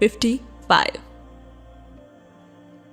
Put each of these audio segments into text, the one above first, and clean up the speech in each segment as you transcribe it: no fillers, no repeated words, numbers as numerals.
55।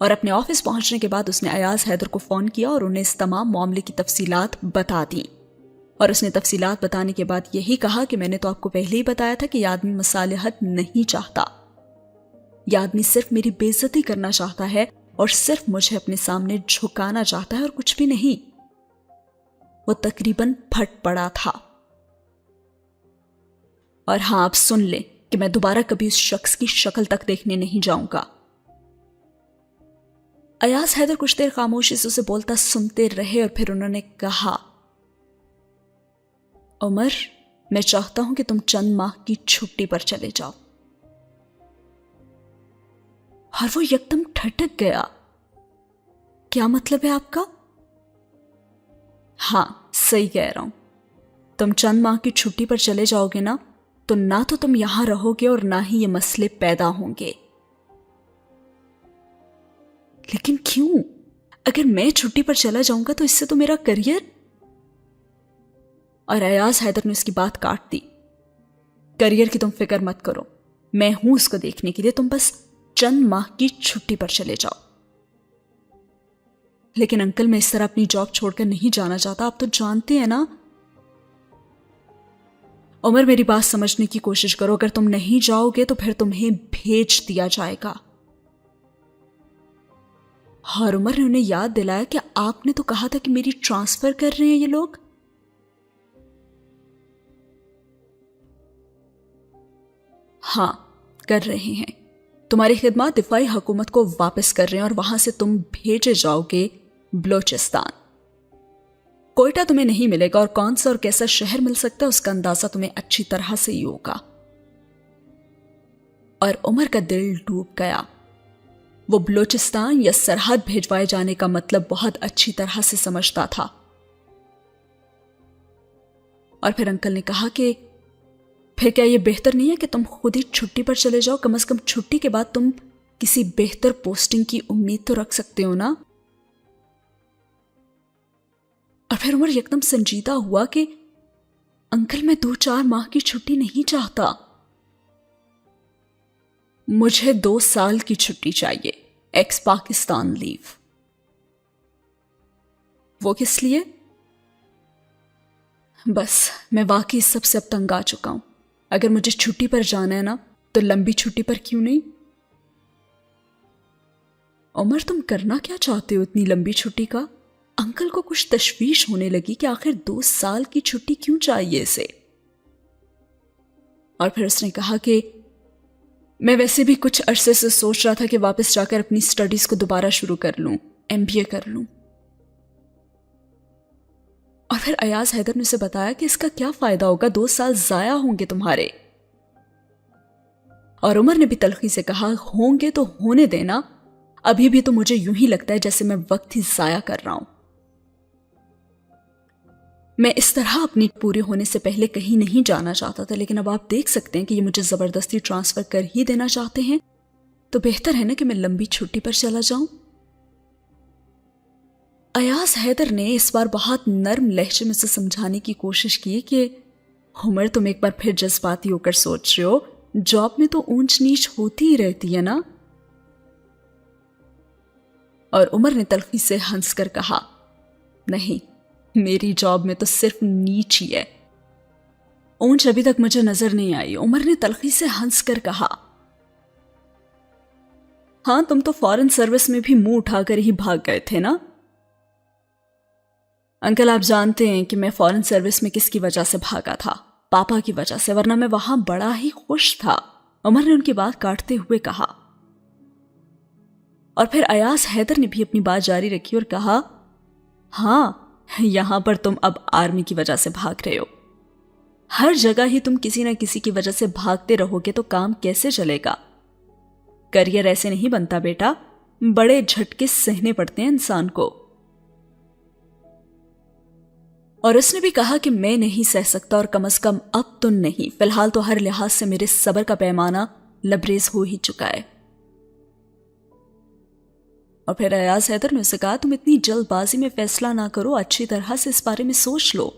اور اپنے آفس پہنچنے کے بعد اس نے ایاز حیدر کو فون کیا اور انہیں اس تمام معاملے کی تفصیلات بتا دیں، اور اس نے تفصیلات بتانے کے بعد یہی کہا کہ میں نے تو آپ کو پہلے ہی بتایا تھا کہ یہ آدمی مصالحت نہیں چاہتا، یہ آدمی صرف میری بے عزتی کرنا چاہتا ہے اور صرف مجھے اپنے سامنے جھکانا چاہتا ہے اور کچھ بھی نہیں۔ وہ تقریباً پھٹ پڑا تھا۔ اور ہاں، آپ سن لیں کہ میں دوبارہ کبھی اس شخص کی شکل تک دیکھنے نہیں جاؤں گا۔ ایاز حیدر کچھ دیر خاموشی سے اسے بولتا سنتے رہے اور پھر انہوں نے کہا، عمر، میں چاہتا ہوں کہ تم چند ماہ کی چھٹی پر چلے جاؤ۔ اور وہ یکدم ٹھٹک گیا۔ کیا مطلب ہے آپ کا؟ ہاں، صحیح کہہ رہا ہوں، تم چند ماہ کی چھٹی پر چلے جاؤ گے نا، تو نہ تو تم یہاں رہو گے اور نہ ہی یہ مسئلے پیدا ہوں گے۔ لیکن کیوں؟ اگر میں چھٹی پر چلا جاؤں گا تو اس سے تو میرا کریئر… اور ایاز حیدر نے اس کی بات کاٹ دی۔ کریئر کی تم فکر مت کرو، میں ہوں اس کو دیکھنے کے لیے، تم بس چند ماہ کی چھٹی پر چلے جاؤ۔ لیکن انکل، میں اس طرح اپنی جاب چھوڑ کر نہیں جانا چاہتا، آپ تو جانتے ہیں نا۔ عمر، میری بات سمجھنے کی کوشش کرو، اگر تم نہیں جاؤ گے تو پھر تمہیں بھیج دیا جائے گا۔ اور عمر نے انہیں یاد دلایا کہ آپ نے تو کہا تھا کہ میری ٹرانسفر کر رہے ہیں یہ لوگ۔ ہاں، کر رہے ہیں، تمہاری خدمات دفاعی حکومت کو واپس کر رہے ہیں اور وہاں سے تم بھیجے جاؤ گے بلوچستان۔ کوئٹہ تمہیں نہیں ملے گا، اور کون سا اور کیسا شہر مل سکتا ہے اس کا اندازہ تمہیں اچھی طرح سے ہی ہوگا۔ اور عمر کا دل ڈوب گیا۔ وہ بلوچستان یا سرحد بھیجوائے جانے کا مطلب بہت اچھی طرح سے سمجھتا تھا۔ اور پھر انکل نے کہا کہ پھر کیا یہ بہتر نہیں ہے کہ تم خود ہی چھٹی پر چلے جاؤ؟ کم از کم چھٹی کے بعد تم کسی بہتر پوسٹنگ کی امید تو رکھ سکتے ہو نا۔ اور پھر عمر یکدم سنجیدہ ہوا کہ انکل، میں 2-4 ماہ کی چھٹی نہیں چاہتا، مجھے 2 سال کی چھٹی چاہیے، ایکس پاکستان لیو۔ وہ کس لیے؟ بس میں واقعی سب سے اب تنگ آ چکا ہوں۔ اگر مجھے چھٹی پر جانا ہے نا تو لمبی چھٹی پر کیوں نہیں؟ عمر، تم کرنا کیا چاہتے ہو اتنی لمبی چھٹی کا؟ انکل کو کچھ تشویش ہونے لگی کہ آخر 2 سال کی چھٹی کیوں چاہیے اسے۔ اور پھر اس نے کہا کہ میں ویسے بھی کچھ عرصے سے سوچ رہا تھا کہ واپس جا کر اپنی سٹڈیز کو دوبارہ شروع کر لوں، MBA کر لوں۔ اور پھر ایاز حیدر نے اسے بتایا کہ اس کا کیا فائدہ ہوگا، 2 سال ضائع ہوں گے تمہارے۔ اور عمر نے بھی تلخی سے کہا، ہوں گے تو ہونے دینا، ابھی بھی تو مجھے یوں ہی لگتا ہے جیسے میں وقت ہی ضائع کر رہا ہوں۔ میں اس طرح اپنی پورے ہونے سے پہلے کہیں نہیں جانا چاہتا تھا، لیکن اب آپ دیکھ سکتے ہیں کہ یہ مجھے زبردستی ٹرانسفر کر ہی دینا چاہتے ہیں، تو بہتر ہے نا کہ میں لمبی چھٹی پر چلا جاؤں۔ ایاز حیدر نے اس بار بہت نرم لہجے میں سے سمجھانے کی کوشش کی کہ عمر، تم ایک بار پھر جذباتی ہو کر سوچ رہے ہو، جاب میں تو اونچ نیچ ہوتی ہی رہتی ہے نا۔ اور عمر نے تلخی سے ہنس کر کہا، نہیں، میری جاب میں تو صرف نیچ ہی ہے، اونچ ابھی تک مجھے نظر نہیں آئی۔ عمر نے تلخی سے ہنس کر کہا، ہاں، تم تو فورن سروس میں بھی منہ اٹھا کر ہی بھاگ گئے تھے نا۔ انکل، آپ جانتے ہیں کہ میں فورن سروس میں کس کی وجہ سے بھاگا تھا؟ پاپا کی وجہ سے، ورنہ میں وہاں بڑا ہی خوش تھا۔ عمر نے ان کی بات کاٹتے ہوئے کہا۔ اور پھر ایاز حیدر نے بھی اپنی بات جاری رکھی اور کہا، ہاں، یہاں پر تم اب آرمی کی وجہ سے بھاگ رہے ہو۔ ہر جگہ ہی تم کسی نہ کسی کی وجہ سے بھاگتے رہو گے تو کام کیسے چلے گا؟ کریئر ایسے نہیں بنتا بیٹا، بڑے جھٹکے سہنے پڑتے ہیں انسان کو۔ اور اس نے بھی کہا کہ میں نہیں سہ سکتا، اور کم از کم اب تو نہیں، فی الحال تو ہر لحاظ سے میرے صبر کا پیمانہ لبریز ہو ہی چکا ہے۔ اور پھر ایاز حیدر نے اسے کہا، تم اتنی جلد بازی میں فیصلہ نہ کرو، اچھی طرح سے اس بارے میں سوچ لو۔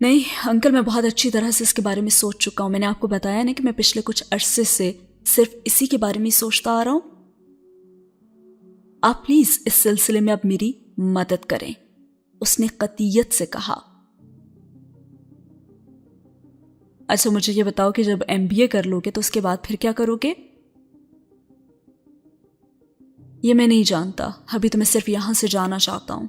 نہیں انکل، میں بہت اچھی طرح سے اس کے بارے میں سوچ چکا ہوں، میں نے آپ کو بتایا نا کہ میں پچھلے کچھ عرصے سے صرف اسی کے بارے میں سوچتا آ رہا ہوں. آپ پلیز اس سلسلے میں اب میری مدد کریں، اس نے قطعیت سے کہا. اچھا مجھے یہ بتاؤ کہ جب MBA کر لو گے تو اس کے بعد پھر کیا کرو گے؟ یہ میں نہیں جانتا، ابھی تو میں صرف یہاں سے جانا چاہتا ہوں.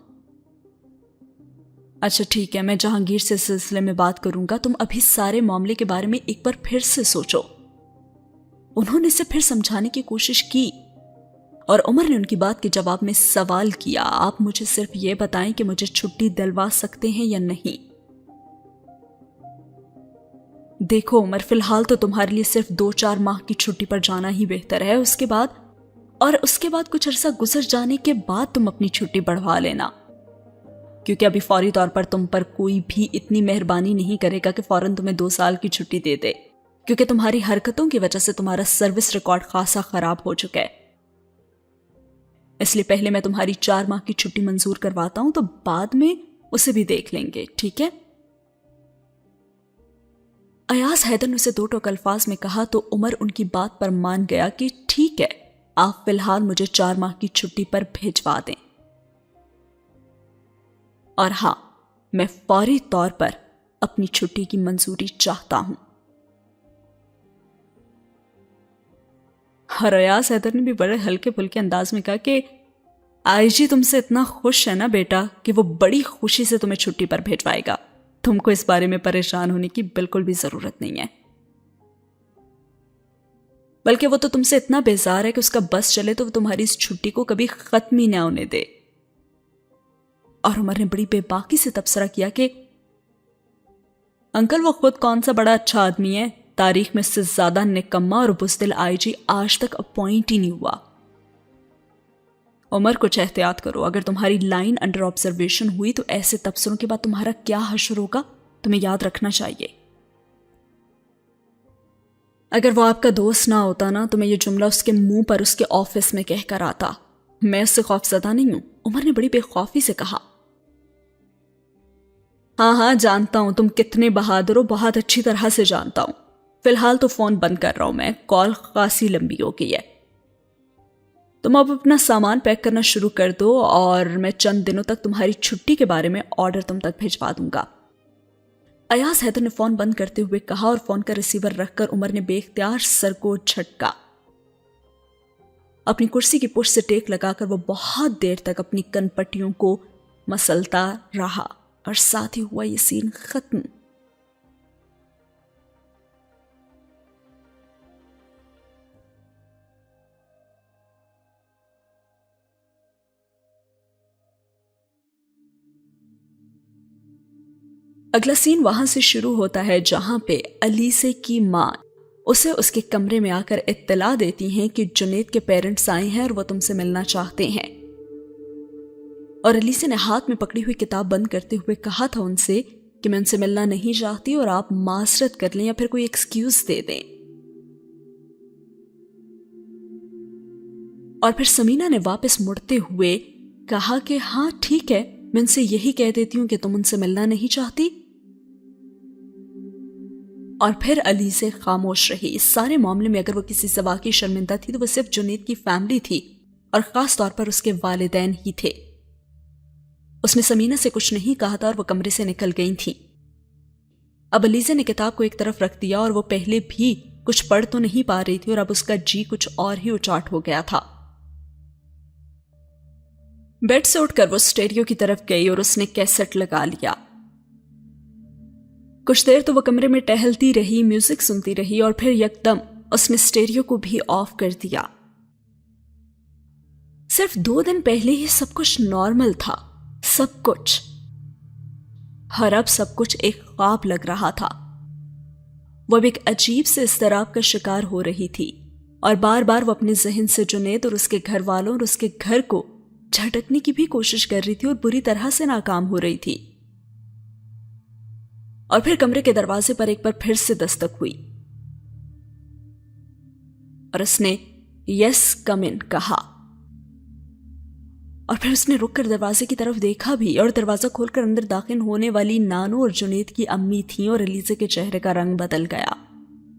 اچھا ٹھیک ہے، میں جہانگیر سے سلسلے میں بات کروں گا، تم ابھی سارے معاملے کے بارے میں ایک بار پھر سے سوچو. انہوں نے اسے پھر سمجھانے کی کوشش کی اور عمر نے ان کی بات کے جواب میں سوال کیا، آپ مجھے صرف یہ بتائیں کہ مجھے چھٹی دلوا سکتے ہیں یا نہیں. دیکھو عمر، فی الحال تو تمہارے لیے صرف 2-4 ماہ کی چھٹی پر جانا ہی بہتر ہے. اس کے بعد کچھ عرصہ گزر جانے کے بعد تم اپنی چھٹی بڑھوا لینا، کیونکہ ابھی فوری طور پر تم پر کوئی بھی اتنی مہربانی نہیں کرے گا کہ فوراً تمہیں 2 سال کی چھٹی دے دے، کیونکہ تمہاری حرکتوں کی وجہ سے تمہارا سروس ریکارڈ خاصا خراب ہو چکا ہے. اس لیے پہلے میں تمہاری 4 ماہ کی چھٹی منظور کرواتا ہوں، تو بعد میں اسے بھی دیکھ لیں گے، ٹھیک ہے؟ ایاز حیدر نے اسے 2 ٹوک الفاظ میں کہا تو عمر ان کی بات پر مان گیا کہ ٹھیک ہے، آپ فی الحال مجھے 4 ماہ کی چھٹی پر بھیجوا دیں، اور ہاں میں فوری طور پر اپنی چھٹی کی منظوری چاہتا ہوں. اور ایاز حیدر نے بھی بڑے ہلکے پھلکے انداز میں کہا کہ آئی جی تم سے اتنا خوش ہے نا بیٹا کہ وہ بڑی خوشی سے تمہیں چھٹی پر بھیجوائے گا. تم کو اس بارے میں پریشان ہونے کی بالکل بھی ضرورت نہیں ہے، بلکہ وہ تو تم سے اتنا بیزار ہے کہ اس کا بس چلے تو وہ تمہاری اس چھٹی کو کبھی ختم ہی نہ ہونے دے. اور عمر نے بڑی بے باکی سے تبصرہ کیا کہ انکل وہ خود کون سا بڑا اچھا آدمی ہے، تاریخ میں اس سے زیادہ نکما اور بزدل آئی جی آج تک اپوائنٹ ہی نہیں ہوا. عمر کچھ احتیاط کرو، اگر تمہاری لائن انڈر آبزرویشن ہوئی تو ایسے تبصروں کے بعد تمہارا کیا حشر ہوگا، تمہیں یاد رکھنا چاہیے. اگر وہ آپ کا دوست نہ ہوتا نا تو میں یہ جملہ اس کے منہ پر اس کے آفس میں کہہ کر آتا. میں اس سے خوف زدہ نہیں ہوں، عمر نے بڑی بے خوفی سے کہا. ہاں جانتا ہوں تم کتنے بہادر ہو، بہت اچھی طرح سے جانتا ہوں. فی الحال تو فون بند کر رہا ہوں میں، کال خاصی لمبی ہو گئی ہے. تم اب اپنا سامان پیک کرنا شروع کر دو اور میں چند دنوں تک تمہاری چھٹی کے بارے میں آرڈر تم تک بھیجوا دوں گا. ایاز حیدر نے فون بند کرتے ہوئے کہا اور فون کا ریسیور رکھ کر عمر نے بے اختیار سر کو جھٹکا. اپنی کرسی کی پشت سے ٹیک لگا کر وہ بہت دیر تک اپنی کن پٹیوں کو مسلتا رہا اور ساتھ ہی ہوا یہ سین ختم. اگلا سین وہاں سے شروع ہوتا ہے جہاں پہ علیسے کی ماں اسے اس کے کمرے میں آ کر اطلاع دیتی ہیں کہ جنید کے پیرنٹس آئے ہیں اور وہ تم سے ملنا چاہتے ہیں. اور علیسے نے ہاتھ میں پکڑی ہوئی کتاب بند کرتے ہوئے کہا تھا ان سے کہ میں ان سے ملنا نہیں چاہتی اور آپ معذرت کر لیں یا پھر کوئی ایکسکیوز دے دیں. اور پھر سمینہ نے واپس مڑتے ہوئے کہا کہ ہاں ٹھیک ہے، میں ان سے یہی کہہ دیتی ہوں کہ تم ان سے ملنا نہیں چاہتی. اور پھر علیسے خاموش رہی. اس سارے معاملے میں اگر وہ کسی سے واقعی شرمندہ تھی تو وہ صرف جنید کی فیملی تھی اور خاص طور پر اس کے والدین ہی تھے. اس نے سمینہ سے کچھ نہیں کہا تھا اور وہ کمرے سے نکل گئی تھی. اب علیسے نے کتاب کو ایک طرف رکھ دیا اور وہ پہلے بھی کچھ پڑھ تو نہیں پا رہی تھی اور اب اس کا جی کچھ اور ہی اچاٹ ہو گیا تھا. بیڈ سے اٹھ کر وہ اسٹیریو کی طرف گئی اور اس نے کیسٹ لگا لیا. کچھ دیر تو وہ کمرے میں ٹہلتی رہی، میوزک سنتی رہی اور پھر یکدم اس نے اسٹیریو کو بھی آف کر دیا. صرف 2 دن پہلے ہی سب کچھ نارمل تھا، سب کچھ، اور اب سب کچھ ایک خواب لگ رہا تھا. وہ اب ایک عجیب سے اضطراب کا شکار ہو رہی تھی اور بار بار وہ اپنے ذہن سے جنید اور اس کے گھر والوں اور اس کے گھر کو جھٹکنے کی بھی کوشش کر رہی تھی اور بری طرح سے ناکام ہو رہی تھی. اور پھر کمرے کے دروازے پر ایک بار پھر سے دستک ہوئی اور اس نے یس کم ان کہا. اور پھر اس نے رک کر دروازے کی طرف دیکھا بھی اور دروازہ کھول کر اندر داخل ہونے والی نانو اور جنید کی امی تھیں اور علیسے کے چہرے کا رنگ بدل گیا.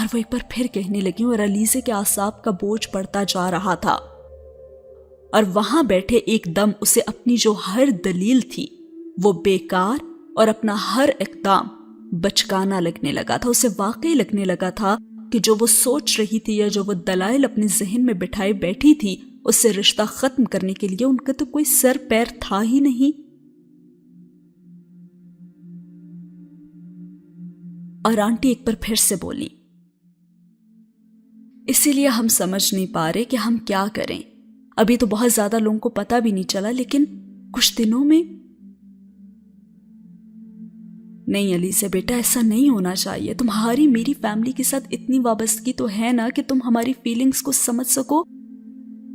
اور وہ ایک بار پھر کہنے لگی اور علیزے کے اعصاب کا بوجھ بڑھتا جا رہا تھا، اور وہاں بیٹھے ایک دم اسے اپنی جو ہر دلیل تھی وہ بیکار اور اپنا ہر اقدام بچکانا لگنے لگا تھا۔ اسے واقعی لگنے لگا تھا کہ جو وہ سوچ رہی تھی یا جو وہ دلائل اپنے ذہن میں بٹھائے بیٹھی تھی اس سے رشتہ ختم کرنے کے لیے ان کا تو کوئی سر پیر تھا ہی نہیں۔ اور آنٹی ایک بار پھر سے بولی، اسی لیے ہم سمجھ نہیں پا رہے کہ ہم کیا کریں۔ ابھی تو بہت زیادہ لوگوں کو پتہ بھی نہیں چلا، لیکن کچھ دنوں میں نہیں علیزہ بیٹا، ایسا نہیں ہونا چاہیے۔ تمہاری میری فیملی کے ساتھ اتنی وابستگی تو ہے نا کہ تم ہماری فیلنگز کو سمجھ سکو،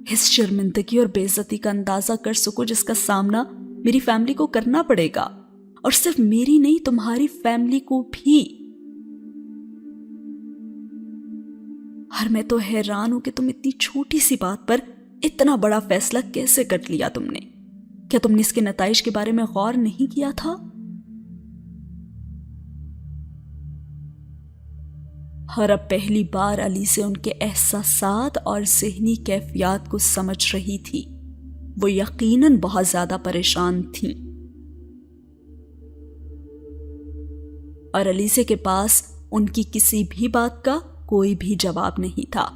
اس شرمندگی اور بے عزتی کا اندازہ کر سکو جس کا سامنا میری فیملی کو کرنا پڑے گا، اور صرف میری نہیں تمہاری فیملی کو بھی۔ اور میں تو حیران ہوں کہ تم اتنی چھوٹی سی بات پر اتنا بڑا فیصلہ کیسے کر لیا تم نے؟ کیا تم نے اس کے نتائج کے بارے میں غور نہیں کیا تھا؟ اور اب پہلی بار علیزہ ان کے احساسات اور ذہنی کیفیات کو سمجھ رہی تھی۔ وہ یقیناً بہت زیادہ پریشان تھیں، اور علیزہ کے پاس ان کی کسی بھی بات کا کوئی بھی جواب نہیں تھا۔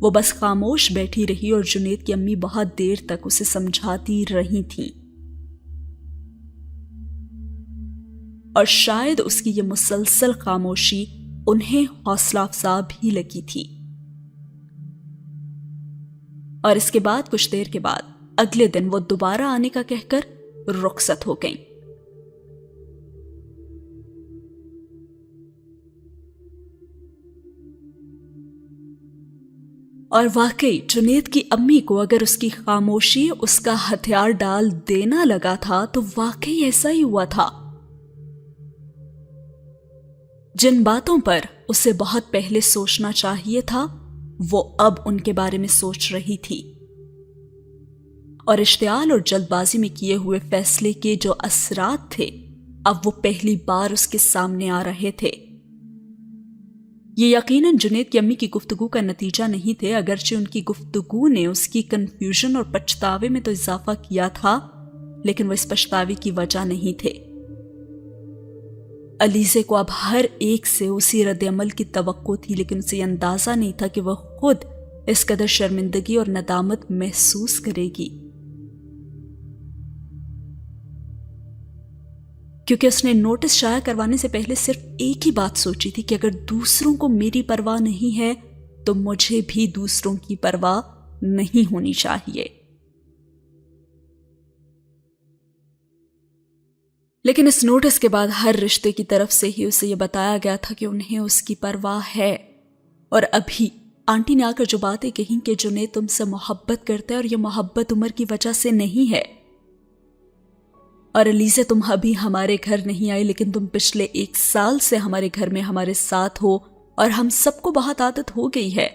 وہ بس خاموش بیٹھی رہی اور جنید کی امی بہت دیر تک اسے سمجھاتی رہی تھیں، اور شاید اس کی یہ مسلسل خاموشی انہیں حوصلہ افزا بھی لگی تھی۔ اور اس کے بعد کچھ دیر کے بعد اگلے دن وہ دوبارہ آنے کا کہہ کر رخصت ہو گئیں۔ اور واقعی جنید کی امی کو اگر اس کی خاموشی اس کا ہتھیار ڈال دینا لگا تھا تو واقعی ایسا ہی ہوا تھا۔ جن باتوں پر اسے بہت پہلے سوچنا چاہیے تھا وہ اب ان کے بارے میں سوچ رہی تھی، اور اشتعال اور جلد بازی میں کیے ہوئے فیصلے کے جو اثرات تھے اب وہ پہلی بار اس کے سامنے آ رہے تھے۔ یہ یقیناً جنید کی امی کی گفتگو کا نتیجہ نہیں تھے، اگرچہ ان کی گفتگو نے اس کی کنفیوژن اور پچھتاوے میں تو اضافہ کیا تھا، لیکن وہ اس پچھتاوے کی وجہ نہیں تھے۔ علیزہ کو اب ہر ایک سے اسی رد عمل کی توقع تھی، لیکن اسے اندازہ نہیں تھا کہ وہ خود اس قدر شرمندگی اور ندامت محسوس کرے گی، کیونکہ اس نے نوٹس شائع کروانے سے پہلے صرف ایک ہی بات سوچی تھی کہ اگر دوسروں کو میری پرواہ نہیں ہے تو مجھے بھی دوسروں کی پرواہ نہیں ہونی چاہیے۔ لیکن اس نوٹس کے بعد ہر رشتے کی طرف سے ہی اسے یہ بتایا گیا تھا کہ انہیں اس کی پرواہ ہے، اور ابھی آنٹی نے آ کر جو باتیں کہیں کہ جنید تم سے محبت کرتا ہے اور یہ محبت عمر کی وجہ سے نہیں ہے، اور علیزہ تم ابھی ہمارے گھر نہیں آئی لیکن تم پچھلے 1 سال سے ہمارے گھر میں ہمارے ساتھ ہو اور ہم سب کو بہت عادت ہو گئی ہے۔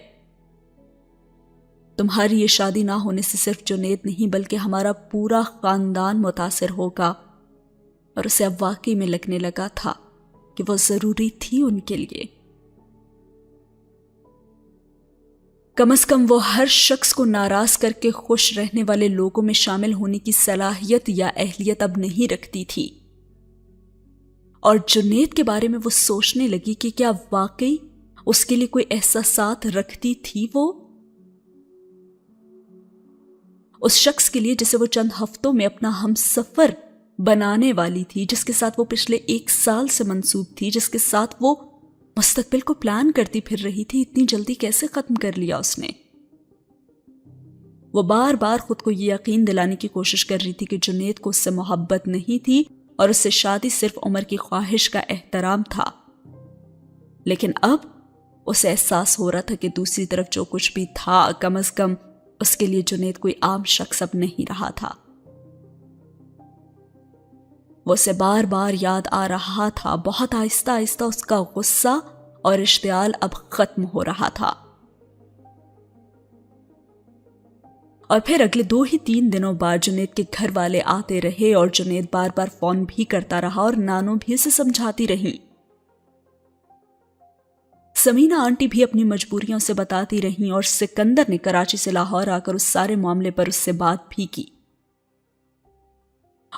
تمہاری یہ شادی نہ ہونے سے صرف جنید نہیں بلکہ ہمارا پورا خاندان متاثر ہوگا، اور اسے اب واقعی میں لگنے لگا تھا کہ وہ ضروری تھی ان کے لیے۔ کم از کم وہ ہر شخص کو ناراض کر کے خوش رہنے والے لوگوں میں شامل ہونے کی صلاحیت یا اہلیت اب نہیں رکھتی تھی، اور جنید کے بارے میں وہ سوچنے لگی کہ کیا واقعی اس کے لیے کوئی احساسات رکھتی تھی وہ اس شخص کے لیے جسے وہ چند ہفتوں میں اپنا ہم سفر بنانے والی تھی، جس کے ساتھ وہ پچھلے 1 سال سے منسوب تھی، جس کے ساتھ وہ مستقبل کو پلان کرتی پھر رہی تھی۔ اتنی جلدی کیسے ختم کر لیا اس نے؟ وہ بار بار خود کو یہ یقین دلانے کی کوشش کر رہی تھی کہ جنید کو اس سے محبت نہیں تھی اور اس سے شادی صرف عمر کی خواہش کا احترام تھا، لیکن اب اسے احساس ہو رہا تھا کہ دوسری طرف جو کچھ بھی تھا کم از کم اس کے لیے جنید کوئی عام شخص اب نہیں رہا تھا۔ وہ اسے بار بار یاد آ رہا تھا، بہت آہستہ آہستہ اس کا غصہ اور اشتعال اب ختم ہو رہا تھا۔ اور پھر اگلے 2 ہی 3 دنوں بعد جنید کے گھر والے آتے رہے اور جنید بار بار فون بھی کرتا رہا اور نانو بھی اسے سمجھاتی رہی۔ سمینہ آنٹی بھی اپنی مجبوریوں سے بتاتی رہیں اور سکندر نے کراچی سے لاہور آ کر اس سارے معاملے پر اس سے بات بھی کی،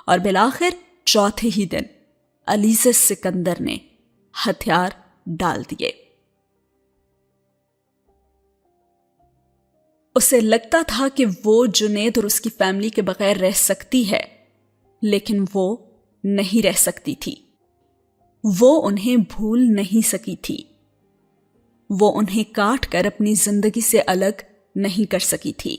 اور بالآخر چوتھے ہی دن علی سے سکندر نے ہتھیار ڈال دیے۔ اسے لگتا تھا کہ وہ جنید اور اس کی فیملی کے بغیر رہ سکتی ہے، لیکن وہ نہیں رہ سکتی تھی۔ وہ انہیں بھول نہیں سکی تھی، وہ انہیں کاٹ کر اپنی زندگی سے الگ نہیں کر سکی تھی۔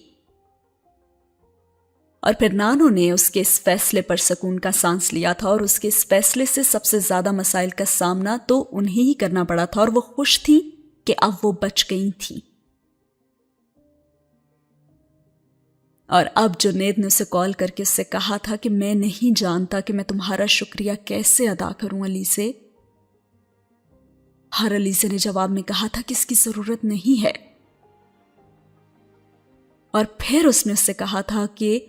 اور پھر نانو نے اس کے اس فیصلے پر سکون کا سانس لیا تھا، اور اس کے اس فیصلے سے سب سے زیادہ مسائل کا سامنا تو انہیں ہی کرنا پڑا تھا، اور وہ خوش تھی کہ اب وہ بچ گئی تھی۔ اور اب جنید نے اسے کال کر کے اس سے کہا تھا کہ میں نہیں جانتا کہ میں تمہارا شکریہ کیسے ادا کروں علی سے۔ ہر علی سے نے جواب میں کہا تھا کہ اس کی ضرورت نہیں ہے، اور پھر اس نے اس سے کہا تھا کہ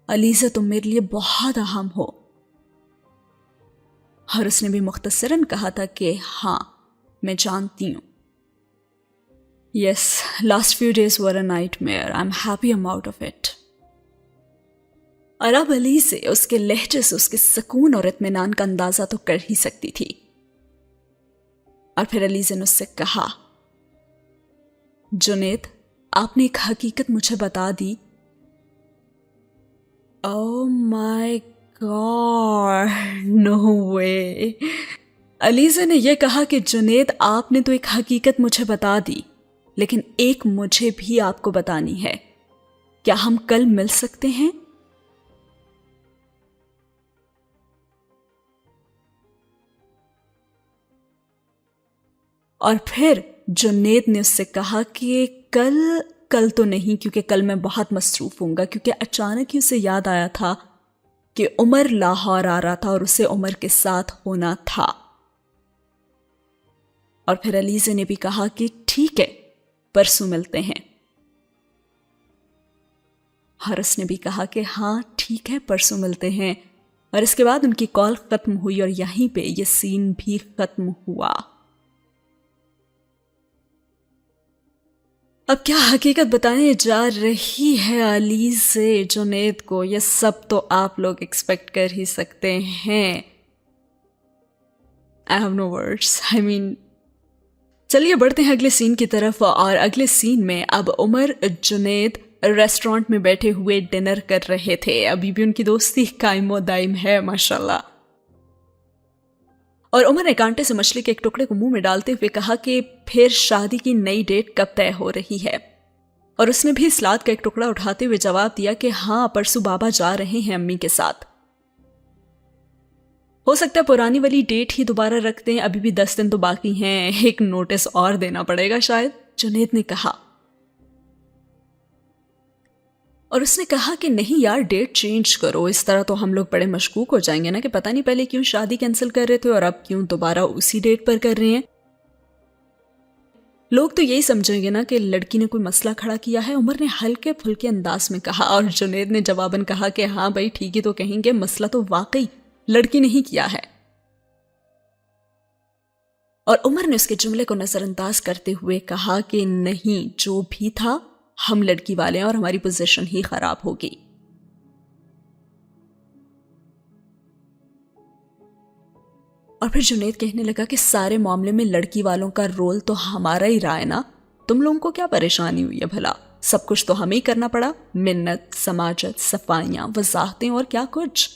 علی سے تم میرے لیے بہت اہم ہو، اور اس نے بھی مختصراً کہا تھا کہ ہاں میں جانتی ہوں۔ Yes, last few days were a nightmare. I'm happy I'm out of it. اور اب علی سے اس کے لہجے سے اس کے سکون اور اطمینان کا اندازہ تو کر ہی سکتی تھی۔ اور پھر علی نے اس سے کہا، جنید آپ نے ایک حقیقت مجھے بتا دی۔ Oh my God, no way. Alizeh نے یہ کہا کہ جنید آپ نے تو ایک حقیقت مجھے بتا دی، لیکن ایک مجھے بھی آپ کو بتانی ہے۔ کیا ہم کل مل سکتے ہیں؟ اور پھر جنید نے اس سے کہا کہ کل تو نہیں، کیونکہ کل میں بہت مصروف ہوں گا، کیونکہ اچانک ہی اسے یاد آیا تھا کہ عمر لاہور آ رہا تھا اور اسے عمر کے ساتھ ہونا تھا۔ اور پھر علیزہ نے بھی کہا کہ ٹھیک ہے پرسوں ملتے ہیں، اور اس نے بھی کہا کہ ہاں ٹھیک ہے پرسوں ملتے ہیں، اور اس کے بعد ان کی کال ختم ہوئی اور یہیں پہ یہ سین بھی ختم ہوا۔ اب کیا حقیقت بتانے جا رہی ہے علی سے جنید کو، یہ سب تو آپ لوگ ایکسپیکٹ کر ہی سکتے ہیں۔ I have no words. I mean چلیے بڑھتے ہیں اگلے سین کی طرف، اور اگلے سین میں اب عمر جنید ریسٹورانٹ میں بیٹھے ہوئے ڈنر کر رہے تھے۔ ابھی بھی ان کی دوستی قائم و دائم ہے ماشاءاللہ۔ اور عمر نے کانٹے سے مچھلی کے ایک ٹکڑے کو منہ میں ڈالتے ہوئے کہا کہ پھر شادی کی نئی ڈیٹ کب طے ہو رہی ہے؟ اور اس نے بھی سلاد کا ایک ٹکڑا اٹھاتے ہوئے جواب دیا کہ ہاں پرسوں بابا جا رہے ہیں امی کے ساتھ، ہو سکتا ہے پرانی والی ڈیٹ ہی دوبارہ رکھ دیں، ابھی بھی 10 دن تو باقی ہیں، ایک نوٹس اور دینا پڑے گا شاید، جنید نے کہا۔ اور اس نے کہا کہ نہیں یار ڈیٹ چینج کرو، اس طرح تو ہم لوگ بڑے مشکوک ہو جائیں گے نا کہ پتہ نہیں پہلے کیوں شادی کینسل کر رہے تھے اور اب کیوں دوبارہ اسی ڈیٹ پر کر رہے ہیں۔ لوگ تو یہی سمجھیں گے نا کہ لڑکی نے کوئی مسئلہ کھڑا کیا ہے، عمر نے ہلکے پھلکے انداز میں کہا، اور جنید نے جواباً کہا کہ ہاں بھائی ٹھیک ہی تو کہیں گے، مسئلہ تو واقعی لڑکی نہیں کیا ہے۔ اور عمر نے اس کے جملے کو نظر انداز کرتے ہوئے کہا کہ نہیں جو بھی تھا ہم لڑکی والے ہیں اور ہماری پوزیشن ہی خراب ہوگی۔ اور پھر جنید کہنے لگا کہ سارے معاملے میں لڑکی والوں کا رول تو ہمارا ہی رہا ہے نا، تم لوگوں کو کیا پریشانی ہوئی ہے بھلا، سب کچھ تو ہمیں ہی کرنا پڑا، منت، سماجت، صفائیاں، وضاحتیں اور کیا کچھ۔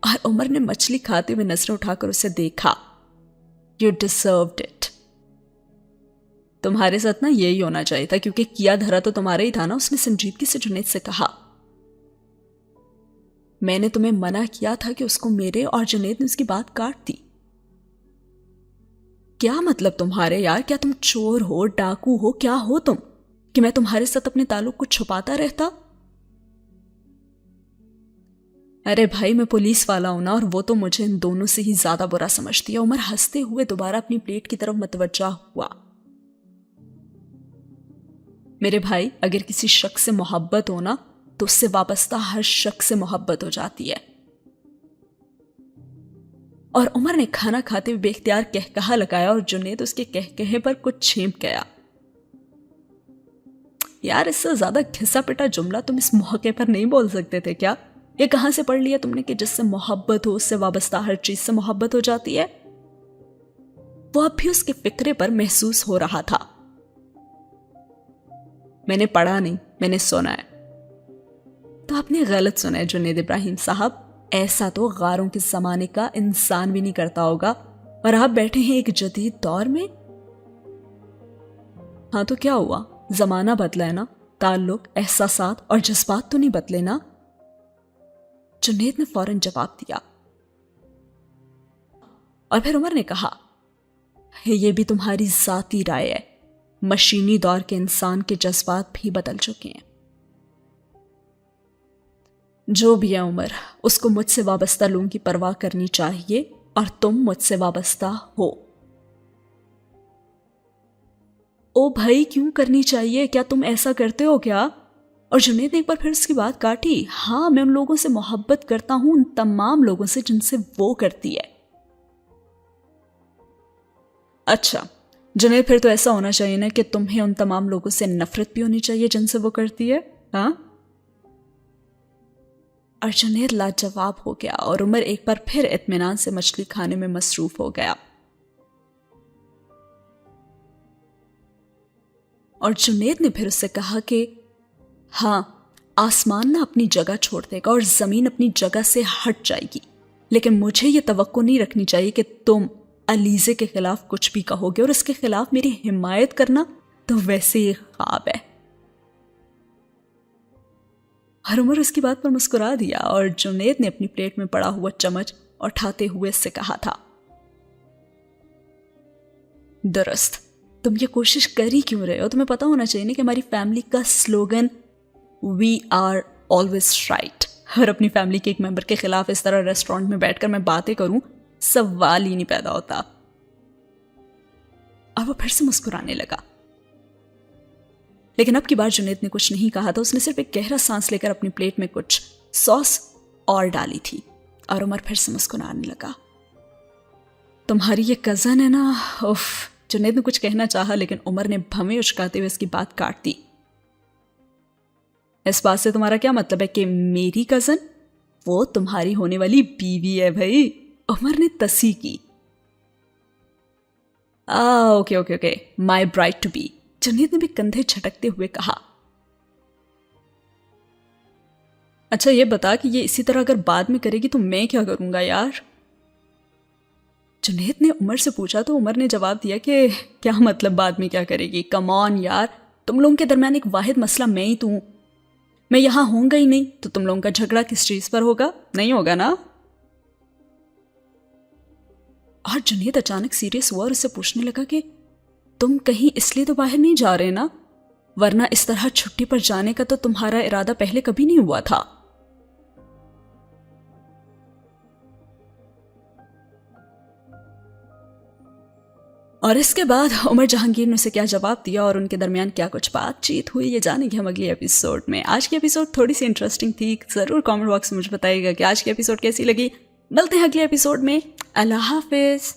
اور عمر نے مچھلی کھاتے ہوئے نظریں اٹھا کر اسے دیکھا۔ You deserved it. تمہارے ساتھ نا یہی ہونا چاہیے تھا، کیونکہ کیا دھرا تو تمہارا ہی تھا نا، اس نے سنجیدگی سے جنید سے کہا۔ میں نے تمہیں منع کیا تھا کہ اس کو میرے، اور جنید نے اس کی بات کاٹ دی۔ کیا مطلب تمہارے یار، کیا تم چور ہو، ڈاکو ہو، کیا ہو تم کہ میں تمہارے ساتھ اپنے تعلق کو چھپاتا رہتا؟ ارے بھائی میں پولیس والا ہوں نا، اور وہ تو مجھے ان دونوں سے ہی زیادہ برا سمجھتی ہے۔ عمر ہنستے ہوئے دوبارہ اپنی پلیٹ کی طرف متوجہ ہوا۔ میرے بھائی اگر کسی شخص سے محبت ہو نا تو اس سے وابستہ ہر شخص سے محبت ہو جاتی ہے۔ اور عمر نے کھانا کھاتے ہوئے بے اختیار کہکہا لگایا اور جنید اس کے کہکہے پر کچھ چھینک گیا. یار اس سے زیادہ گھسا پٹا جملہ تم اس موقع پر نہیں بول سکتے تھے کیا؟ یہ کہاں سے پڑھ لیا تم نے کہ جس سے محبت ہو اس سے وابستہ ہر چیز سے محبت ہو جاتی ہے؟ وہ اب بھی اس کے فکرے پر محسوس ہو رہا تھا. میں نے پڑھا نہیں، میں نے سنا ہے. تو آپ نے غلط سنا ہے جنید ابراہیم صاحب. ایسا تو غاروں کے زمانے کا انسان بھی نہیں کرتا ہوگا، اور آپ بیٹھے ہیں ایک جدید دور میں. ہاں تو کیا ہوا؟ زمانہ بدلا ہے نا، تعلق، احساسات اور جذبات تو نہیں بدلے نا. جنید نے فوراً جواب دیا. اور پھر عمر نے کہا، یہ بھی تمہاری ذاتی رائے ہے. مشینی دور کے انسان کے جذبات بھی بدل چکے ہیں. جو بھی ہے عمر، اس کو مجھ سے وابستہ لوگوں کی پرواہ کرنی چاہیے، اور تم مجھ سے وابستہ ہو. او بھائی کیوں کرنی چاہیے؟ کیا تم ایسا کرتے ہو کیا؟ اور جنید نے ایک بار پھر اس کی بات کاٹی. ہاں میں ان لوگوں سے محبت کرتا ہوں، ان تمام لوگوں سے جن سے وہ کرتی ہے. اچھا جنید، پھر تو ایسا ہونا چاہیے نا کہ تمہیں ان تمام لوگوں سے نفرت بھی ہونی چاہیے جن سے وہ کرتی ہے. ہاں؟ اور جنید لاجواب ہو گیا اور عمر ایک بار پھر اطمینان سے مچھلی کھانے میں مصروف ہو گیا. اور جنید نے پھر اس سے کہا کہ ہاں آسمان نہ اپنی جگہ چھوڑ دے گا اور زمین اپنی جگہ سے ہٹ جائے گی، لیکن مجھے یہ توقع نہیں رکھنی چاہیے کہ تم علیزے کے خلاف کچھ بھی کہو گے، اور اس کے خلاف میری حمایت کرنا تو ویسے ہی خواب ہے. اور عمر اس کی بات پر مسکرا دیا اور جنید نے اپنی پلیٹ میں پڑا ہوا چمچ اٹھاتے ہوئے اس سے کہا تھا، درست، تم یہ کوشش کر ہی کیوں رہے ہو؟ تمہیں پتا ہونا چاہیے نا کہ ہماری فیملی کا slogan we are always right. اور اپنی فیملی کے ایک ممبر کے خلاف اس طرح ریسٹورینٹ میں بیٹھ کر میں باتیں کروں، سوال ہی نہیں پیدا ہوتا. اور وہ پھر سے مسکرانے لگا. لیکن اب کی بار جنید نے کچھ نہیں کہا تھا. اس نے صرف ایک گہرا سانس لے کر اپنی پلیٹ میں کچھ سوس اور ڈالی تھی. اور عمر پھر سے مسکرانے لگا. تمہاری یہ کزن ہے نا، اوف. جنید نے کچھ کہنا چاہا لیکن عمر نے بھویں اچکاتے ہوئے اس کی بات کاٹ دی. اس بات سے تمہارا کیا مطلب ہے کہ میری کزن؟ وہ تمہاری ہونے والی بیوی ہے بھائی. عمر نے تصحیح کی. Okay okay okay, my bride to be. Junaid نے بھی کندھے جھٹکتے ہوئے کہا. اچھا یہ بتا کہ یہ اسی طرح اگر بعد میں کرے گی تو میں کیا کروں گا یار؟ جنید نے عمر سے پوچھا تو عمر نے جواب دیا کہ کیا مطلب بعد میں کیا کرے گی؟ کم آن یار، تم لوگوں کے درمیان ایک واحد مسئلہ میں ہی تو ہوں. میں یہاں ہوں گا ہی نہیں تو تم لوگوں کا جھگڑا کس چیز پر ہوگا؟ نہیں ہوگا نا؟ اور جنید اچانک سیریس ہوا اور اس سے پوچھنے لگا کہ تم کہیں اس لیے تو باہر نہیں جا رہے نا؟ ورنہ اس طرح چھٹی پر جانے کا تو تمہارا ارادہ پہلے کبھی نہیں ہوا تھا. اور اس کے بعد عمر جہانگیر نے اسے کیا جواب دیا اور ان کے درمیان کیا کچھ بات چیت ہوئی، یہ جانیں گے ہم اگلی ایپیسوڈ میں. آج کی ایپیسوڈ تھوڑی سی انٹرسٹنگ تھی. ضرور کامنٹ باکس میں مجھے بتائیے گا کہ آج کی ایپیسوڈ کیسی لگی. ملتے ہیں اگلی ایپیسوڈ میں. اللہ حافظ.